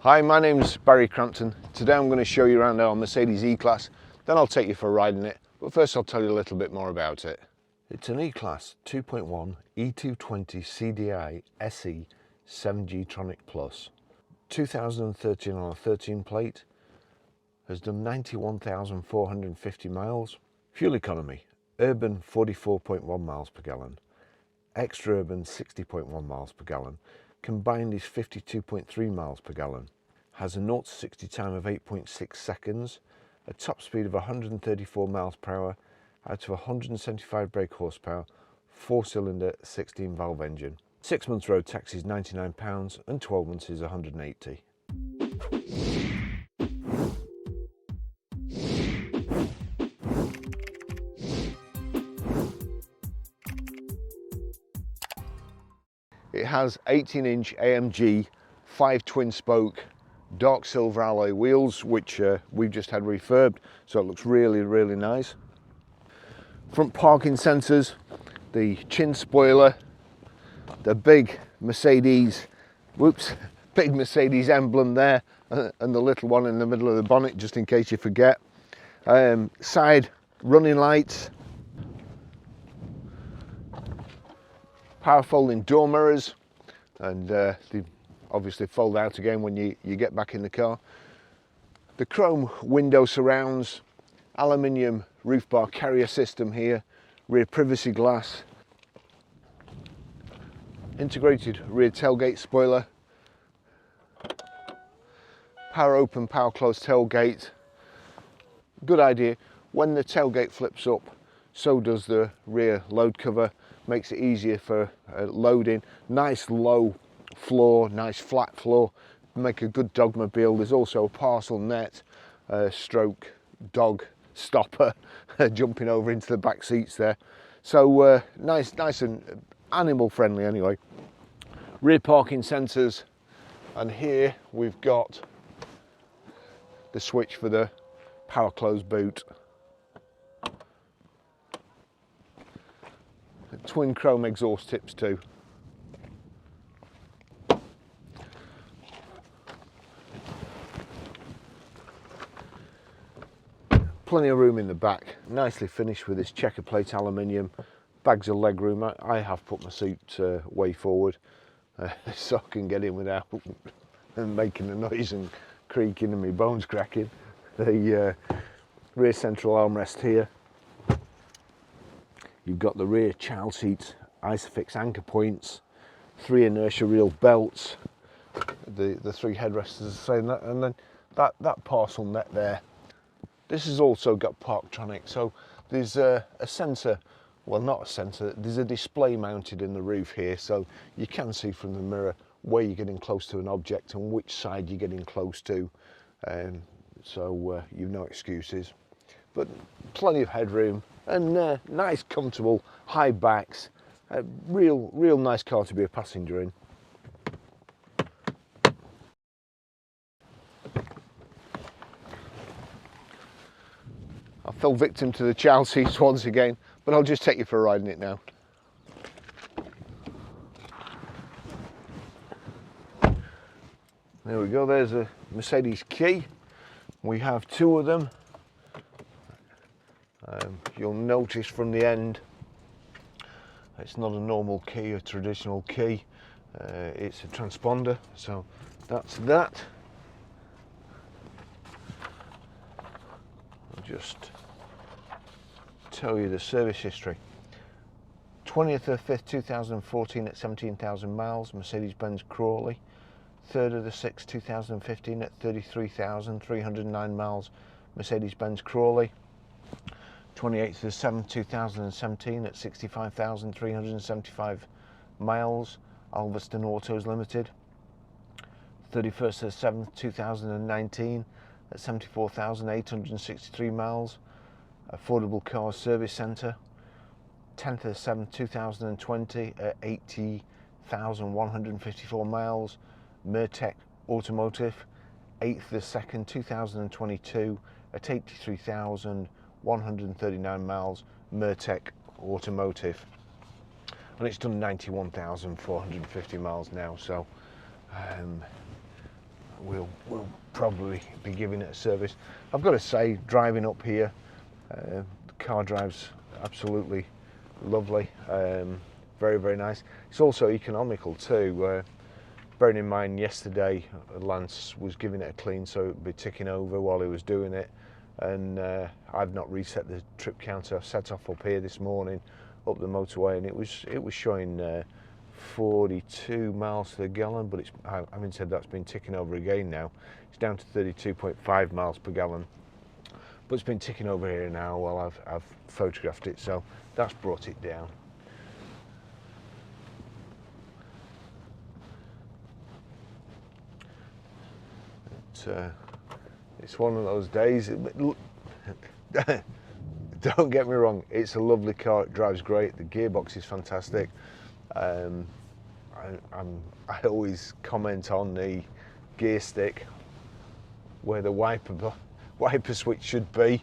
Hi, my name's Barry Crampton. Today I'm going to show you around our Mercedes E-Class, then I'll take you for a ride in it, but first I'll tell you a little bit more about it. It's an E-Class 2.1 E220 CDI SE 7G Tronic Plus. 2013 on a 13 plate, has done 91,450 miles. Fuel economy, urban 44.1 miles per gallon, extra urban 60.1 miles per gallon. Combined is 52.3 miles per gallon. Has a 0 to 60 time of 8.6 seconds, a top speed of 134 miles per hour out of 175 brake horsepower, 4-cylinder 16 valve engine. 6 months road tax is £99 and 12 months is £180. It has 18-inch AMG 5 twin spoke dark silver alloy wheels, which we've just had refurbed, so it looks really nice. Front parking sensors, the chin spoiler, the big Mercedes emblem there, and the little one in the middle of the bonnet, just in case you forget. Side running lights, power folding door mirrors, and they obviously fold out again when you get back in the car. The chrome window surrounds, aluminium roof bar carrier system here, rear privacy glass, integrated rear tailgate spoiler, power open, power close tailgate. Good idea, when the tailgate flips up, so does the rear load cover. Makes it easier for loading. Nice low floor, nice flat floor, make a good dogmobile. There's also a parcel net stroke dog stopper jumping over into the back seats there. So nice and animal friendly anyway. Rear parking sensors, and here we've got the switch for the power close boot. Twin chrome exhaust tips too. Plenty of room in the back, nicely finished with this checker plate aluminium, bags of leg room. I have put my seat way forward so I can get in without making a noise and creaking and my bones cracking. The rear central armrest here. You've got the rear child seats, Isofix anchor points, 3 inertia reel belts, the 3 headrests as I say, and then that parcel net there. This has also got Parktronic, so there's a sensor, well not a sensor, there's a display mounted in the roof here, so you can see from the mirror where you're getting close to an object and which side you're getting close to, so you've no excuses. But plenty of headroom and nice comfortable high backs, real nice car to be a passenger in. I fell victim to the child seats once again, but I'll just take you for a ride in it now. There we go, there's a Mercedes key. We have 2 of them. You'll notice from the end, it's not a normal key, a traditional key. It's a transponder, so that's that. I'll just tell you the service history. 20th of the 5th 2014 at 17,000 miles, Mercedes-Benz Crawley. 3rd of the 6th 2015 at 33,309 miles, Mercedes-Benz Crawley. 28th of the 7th 2017 at 65,375 miles, Alveston Autos Limited. 31st of the 7th 2019 at 74,863 miles, Affordable Cars Service Centre. 10th of the 7th 2020 at 80,154 miles, Mertec Automotive. 8th of the 2nd 2022 at 83,139 miles, Mertec Automotive. And it's done 91,450 miles now, so we'll probably be giving it a service. I've got to say, driving up here, the car drives absolutely lovely, very, very nice. It's also economical too. Bearing in mind yesterday Lance was giving it a clean, so it would be ticking over while he was doing it, and I've not reset the trip counter. I've set off up here this morning up the motorway, and it was showing 42 miles to the gallon, but it's, having said that's been ticking over again now. It's down to 32.5 miles per gallon, but it's been ticking over here now while I've photographed it, so that's brought it down. It's one of those days. Don't get me wrong, it's a lovely car, it drives great, the gearbox is fantastic. I always comment on the gear stick where the wiper switch should be,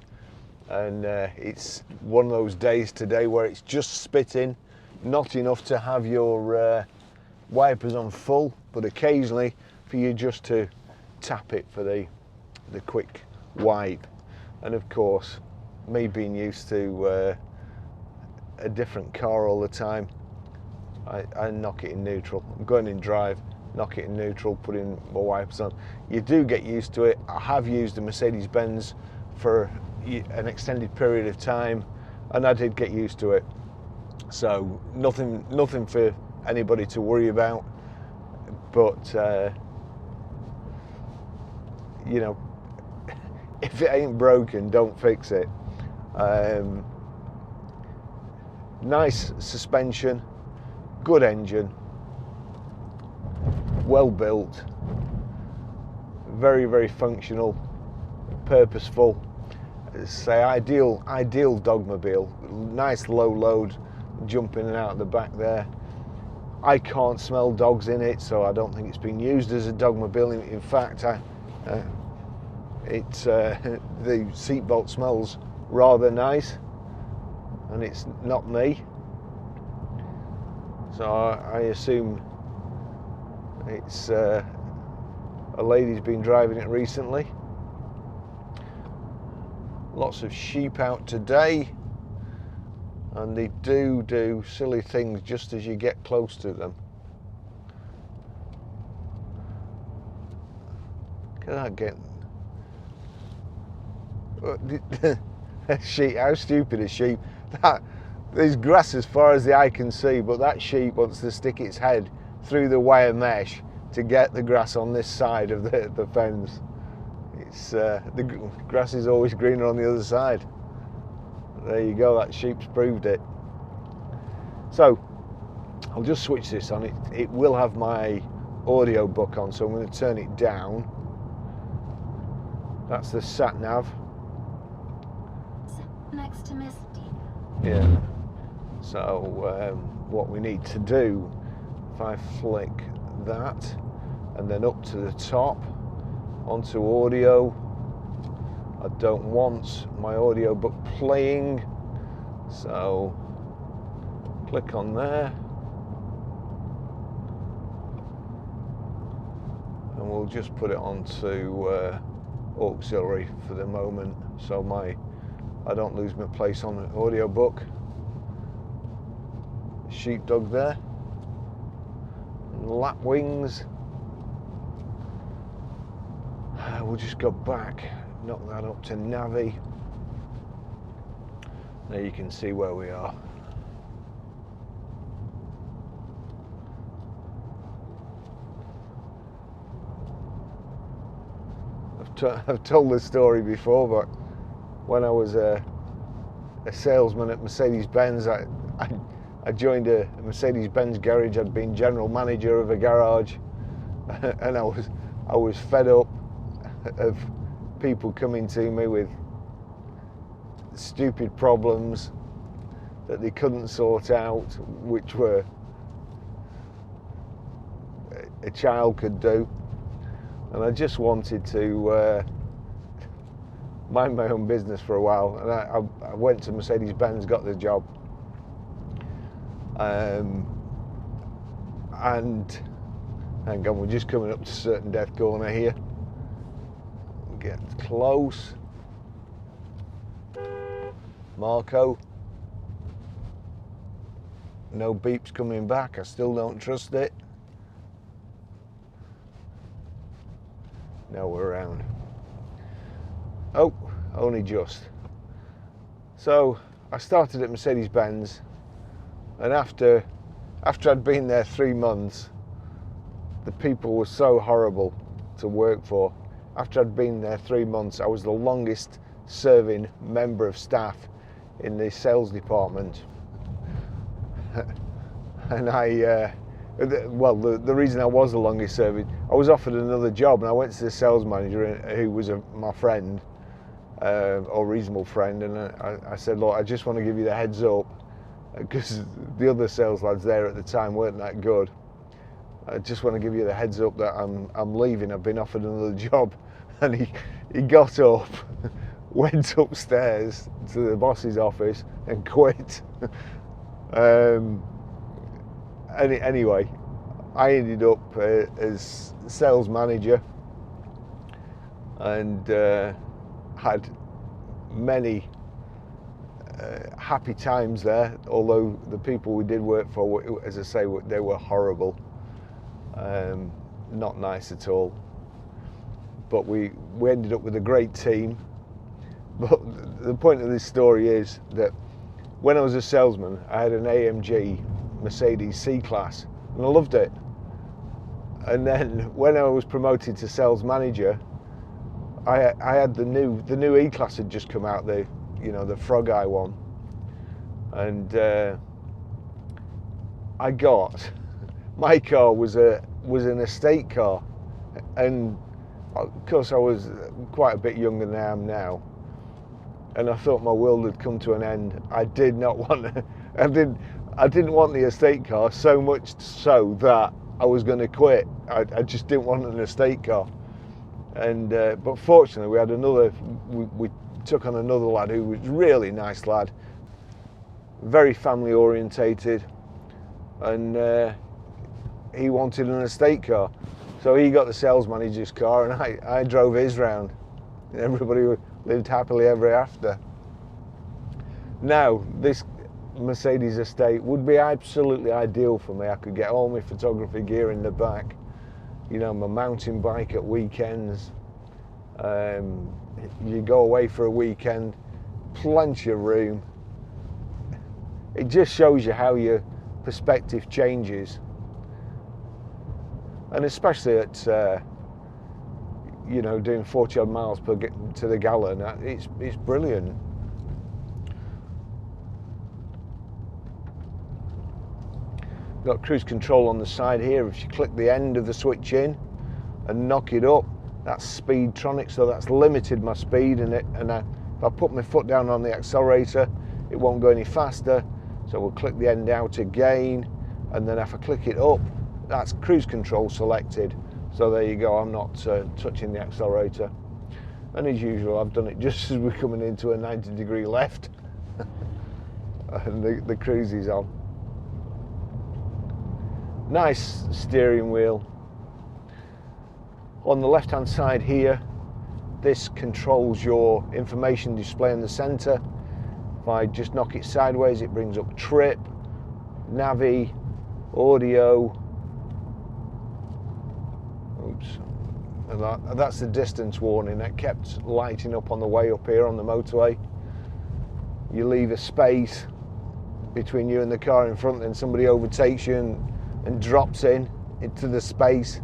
and it's one of those days today where it's just spitting, not enough to have your wipers on full, but occasionally for you just to tap it for the quick wipe. And of course, me being used to a different car all the time, I knock it in neutral. I'm going in drive, knock it in neutral, put in my wipers on. You do get used to it. I have used a Mercedes-Benz for an extended period of time, and I did get used to it. So nothing for anybody to worry about. But you know, if it ain't broken, don't fix it. Nice suspension, good engine, well built, very, very functional, purposeful. Say ideal dogmobile. Nice low load, jump in and out of the back there. I can't smell dogs in it, so I don't think it's been used as a dogmobile. In fact, the seatbelt smells rather nice, and it's not me. So I assume it's a lady's been driving it recently. Lots of sheep out today, and they do silly things just as you get close to them. Look at that sheep, how stupid is sheep? There's grass as far as the eye can see, but that sheep wants to stick its head through the wire mesh to get the grass on this side of the fence. It's the grass is always greener on the other side. There you go, that sheep's proved it. So I'll just switch this on. It will have my audio book on, so I'm going to turn it down. That's the sat nav. Next to Miss D. Yeah. So what we need to do, if I flick that and then up to the top onto audio, I don't want my audio book playing, so click on there and we'll just put it onto auxiliary for the moment, so I don't lose my place on the audio book. Sheepdog there, lapwings. We'll just go back, knock that up to Navi. There you can see where we are. I've told this story before, but when I was a salesman at Mercedes-Benz, I joined a Mercedes-Benz garage. I'd been general manager of a garage, and I was fed up of people coming to me with stupid problems that they couldn't sort out, which were a child could do, and I just wanted to mind my own business for a while, and I went to Mercedes-Benz, got the job, and Hang on, we're just coming up to certain death corner here. Get close. Marco. No beeps coming back. I still don't trust it. Now we're around. Oh, only just. So I started at Mercedes-Benz, and after I'd been there 3 months, the people were so horrible to work for. After I'd been there 3 months, I was the longest serving member of staff in the sales department. And the reason I was the longest serving, I was offered another job, and I went to the sales manager, who was my friend, or reasonable friend, and I said, look, I just want to give you the heads up, because the other sales lads there at the time weren't that good. I just want to give you the heads up that I'm leaving. I've been offered another job. And he got up, went upstairs to the boss's office and quit. Anyway, I ended up as sales manager, and had many happy times there, although the people we did work for, as I say, they were horrible. Not nice at all. But we ended up with a great team. But the point of this story is that when I was a salesman, I had an AMG Mercedes C-Class, and I loved it. And then when I was promoted to sales manager, I had the new E-Class had just come out, the Frog Eye one, and I got, my car was an estate car, and of course I was quite a bit younger than I am now, and I thought my world had come to an end. I did not want I didn't want the estate car, so much so that I was going to quit. I just didn't want an estate car. And but fortunately we took on another lad who was a really nice lad, very family orientated, and he wanted an estate car. So he got the sales manager's car, and I drove his round. Everybody lived happily ever after. Now, this Mercedes estate would be absolutely ideal for me. I could get all my photography gear in the back, my mountain bike at weekends. You go away for a weekend, plenty of room. It just shows you how your perspective changes. And especially at, doing 40 odd miles to the gallon, it's brilliant. Got cruise control on the side here. If you click the end of the switch in and knock it up, that's speed Tronic, so that's limited my speed, and if I put my foot down on the accelerator, it won't go any faster. So we'll click the end out again, and then if I click it up, that's cruise control selected. So there you go, I'm not touching the accelerator. And as usual, I've done it just as we're coming into a 90-degree left. And the cruise is on. Nice steering wheel. On the left hand side here, this controls your information display in the center. If I just knock it sideways, it brings up trip, navi, audio. Oops. And that's the distance warning that kept lighting up on the way up here on the motorway. You leave a space between you and the car in front, then somebody overtakes you and drops into the space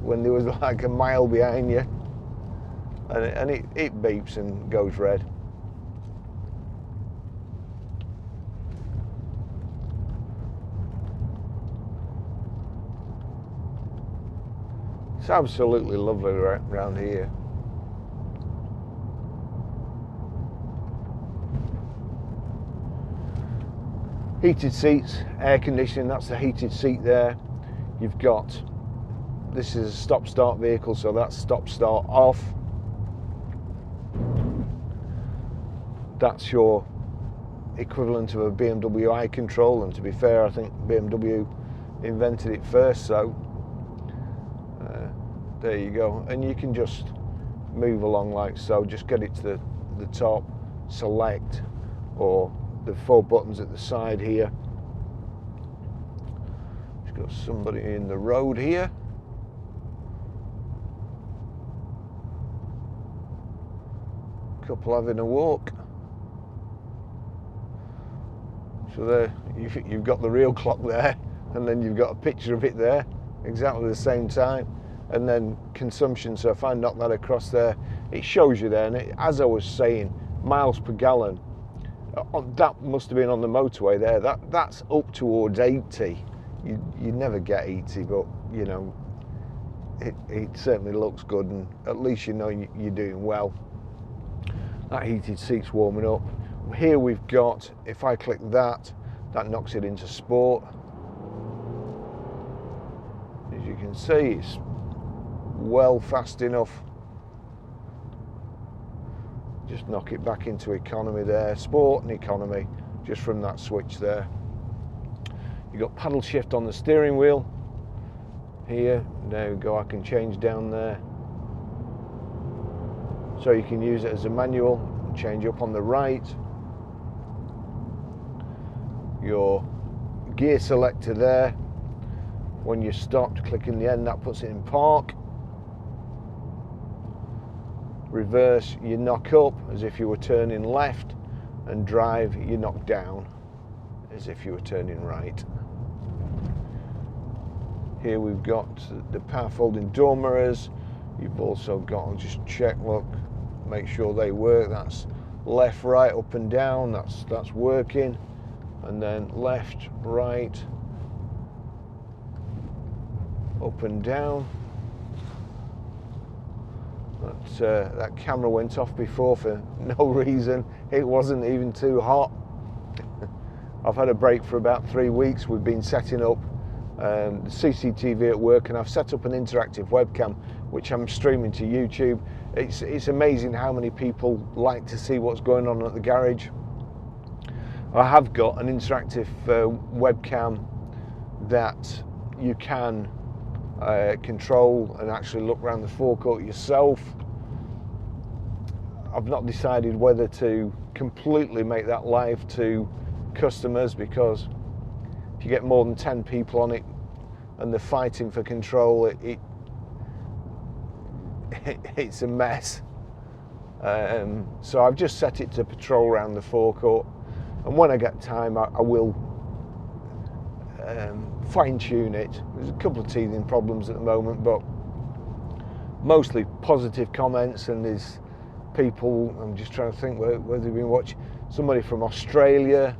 when there was like a mile behind you, and it beeps and goes red. It's absolutely lovely around here. Heated seats, air conditioning, that's the heated seat there. You've got, this is a stop-start vehicle, so that's stop-start off. That's your equivalent of a BMW iControl, and to be fair, I think BMW invented it first, so There you go, and you can just move along like so. Just get it to the top, select, or the 4 buttons at the side here. Just got somebody in the road here. Couple having a walk. So there, you've got the real clock there, and then you've got a picture of it there, exactly the same time, and then consumption. So if I knock that across there, it shows you there, and as I was saying, miles per gallon, that must have been on the motorway there, that's up towards 80. You never get 80, but you know, it certainly looks good, and at least you know you're doing well. That heated seat's warming up. Here we've got, if I click that knocks it into sport. As you can see, it's well fast enough. Just knock it back into economy there, sport and economy, just from that switch there. You've got paddle shift on the steering wheel. Here, there we go, I can change down there. So you can use it as a manual, change up on the right. Your gear selector there. When you're stopped, clicking the end, that puts it in park. Reverse, you knock up as if you were turning left, and drive, you knock down as if you were turning right. Here we've got the power folding door mirrors. You've also got, I'll just check, look, make sure they work. That's left, right, up and down, that's working. And then left, right, up and down. That camera went off before for no reason. It wasn't even too hot. I've had a break for about 3 weeks. We've been setting up the CCTV at work, and I've set up an interactive webcam which I'm streaming to YouTube. It's amazing how many people like to see what's going on at the garage. I have got an interactive webcam that you can control and actually look around the forecourt yourself. I've not decided whether to completely make that live to customers, because if you get more than 10 people on it and they're fighting for control, it's a mess. So I've just set it to patrol around the forecourt, and when I get time I will fine-tune it. There's a couple of teething problems at the moment, but mostly positive comments, and there's people, I'm just trying to think where they've been watching, somebody from Australia,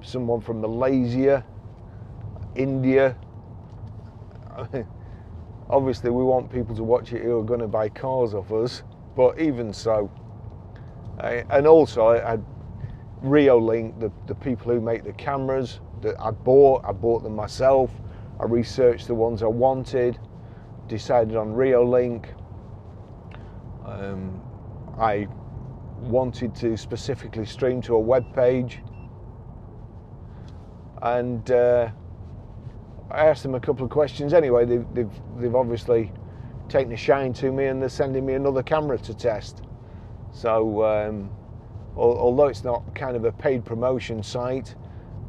someone from Malaysia, India. I mean, obviously we want people to watch it who are going to buy cars off us, but even so, and also I Reolink, the people who make the cameras that I bought them myself. I researched the ones I wanted, decided on Reolink. I wanted to specifically stream to a web page, and I asked them a couple of questions. Anyway, they've obviously taken a shine to me, and they're sending me another camera to test. So although it's not kind of a paid promotion site,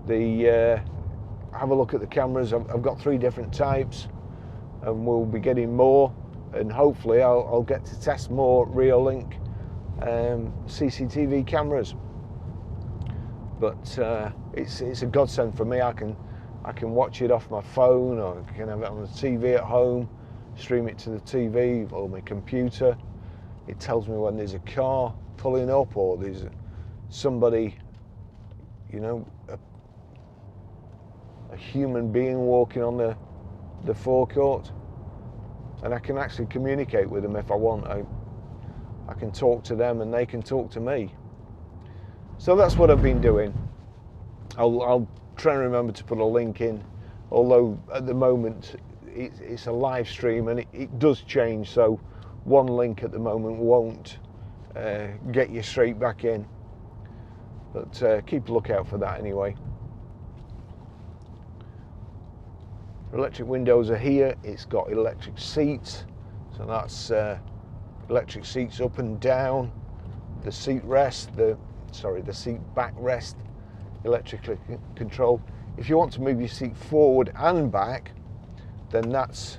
have a look at the cameras. I've got 3 different types, and we'll be getting more, and hopefully I'll get to test more Reolink CCTV cameras. But it's a godsend for me. I can watch it off my phone, or I can have it on the TV at home, stream it to the TV or my computer. It tells me when there's a car pulling up, or there's somebody, you know, a human being walking on the forecourt, and I can actually communicate with them if I want. I can talk to them and they can talk to me. So that's what I've been doing. I'll try and remember to put a link in, although at the moment it's a live stream and it does change, so one link at the moment won't get you straight back in, but keep a lookout for that anyway. Electric windows are here. It's got electric seats, so that's electric seats up and down. The seat rest, the seat backrest, electrically controlled. If you want to move your seat forward and back, then that's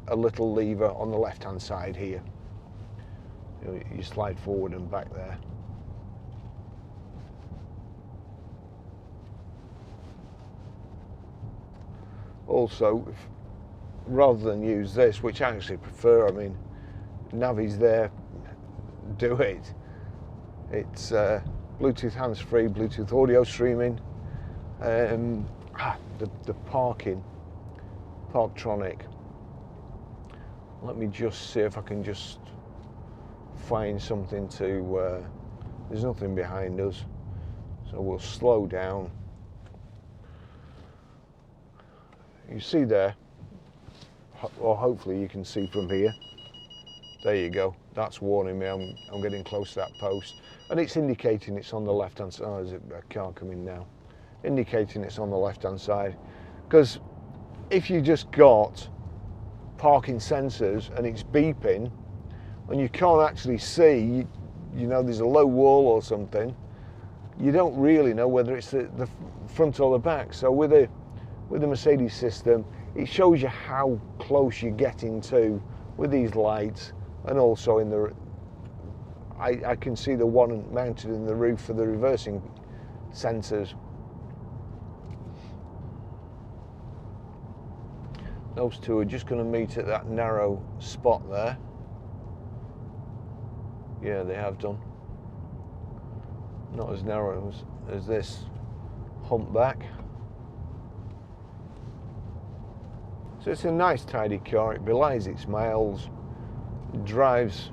a little lever on the left hand side here. You slide forward and back there. Also, rather than use this, which I actually prefer, I mean, Navi's there, do it. It's Bluetooth hands-free, Bluetooth audio streaming. The parking, Tronic. Let me just see if I can just find something to, there's nothing behind us, so we'll slow down. You see there, or hopefully you can see from here. There you go. That's warning me I'm getting close to that post, and it's indicating it's on the left hand side. Oh, is it a car coming now? Indicating it's on the left hand side, because if you just got parking sensors and it's beeping and you can't actually see, you know, there's a low wall or something, you don't really know whether it's the front or the back. So with the Mercedes system, it shows you how close you're getting to with these lights, and also in the I can see the one mounted in the roof for the reversing sensors. Those two are just going to meet at that narrow spot there. Yeah, they have done. Not as narrow as this humpback. So it's a nice tidy car. It belies its miles. It drives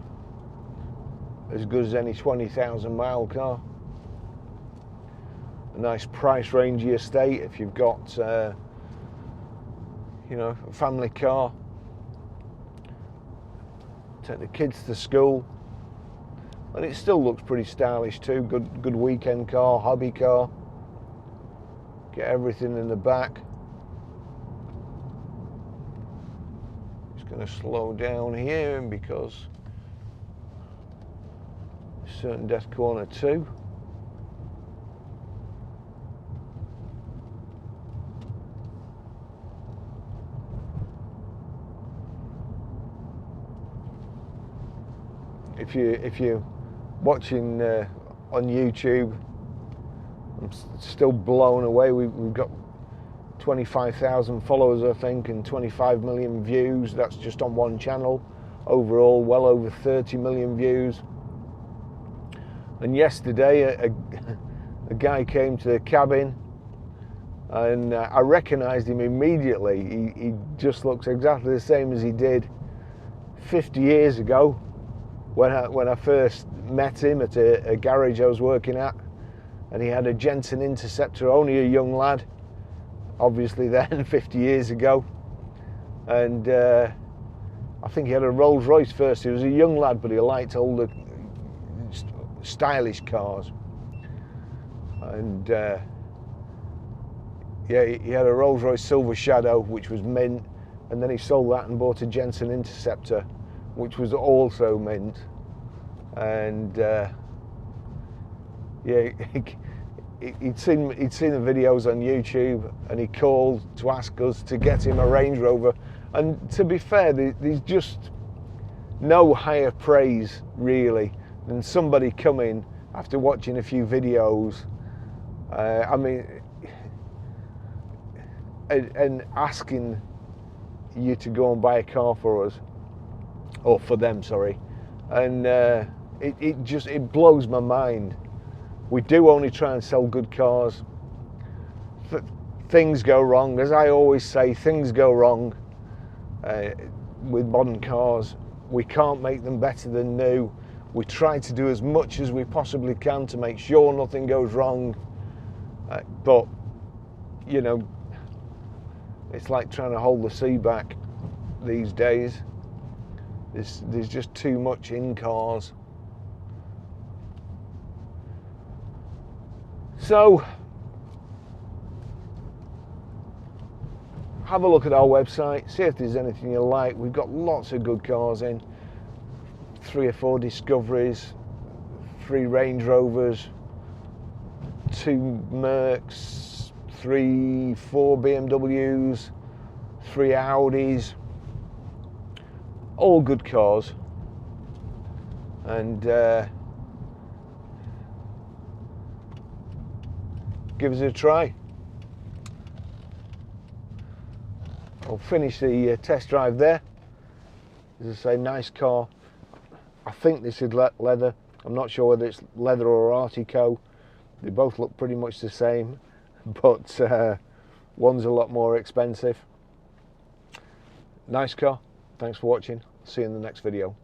as good as any 20,000 mile car. A nice price rangy estate if you've got you know, a family car, take the kids to school, and it still looks pretty stylish too. Good weekend car, hobby car. Get everything in the back. Just going to slow down here because certain death corner too. If you're watching on YouTube, I'm still blown away. We've got 25,000 followers, I think, and 25 million views. That's just on one channel. Overall, well over 30 million views. And yesterday, a guy came to the cabin, and I recognised him immediately. He just looks exactly the same as he did 50 years ago. When I first met him at a garage I was working at, and he had a Jensen Interceptor, only a young lad, obviously then, 50 years ago, and I think he had a Rolls Royce first. He was a young lad, but he liked older, stylish cars, and yeah, he had a Rolls Royce Silver Shadow, which was mint, and then he sold that and bought a Jensen Interceptor, which was also mint. And yeah, he'd seen the videos on YouTube, and he called to ask us to get him a Range Rover. And to be fair, there's just no higher praise really than somebody coming after watching a few videos, I mean, and asking you to go and buy a car for us. Or for them, sorry, and it blows my mind. We do only try and sell good cars. Things go wrong, as I always say. Things go wrong with modern cars. We can't make them better than new. We try to do as much as we possibly can to make sure nothing goes wrong. But you know, it's like trying to hold the sea back these days. There's just too much in cars. So have a look at our website, see if there's anything you like. We've got lots of good cars in, 3 or 4 Discoveries, 3 Range Rovers, 2 Mercs, 3, 4 BMWs, 3 Audis, all good cars. And give us a try. I'll finish the test drive there. As I say, nice car. I think this is leather. I'm not sure whether it's leather or Artico. They both look pretty much the same, but one's a lot more expensive. Nice car. Thanks for watching. See you in the next video.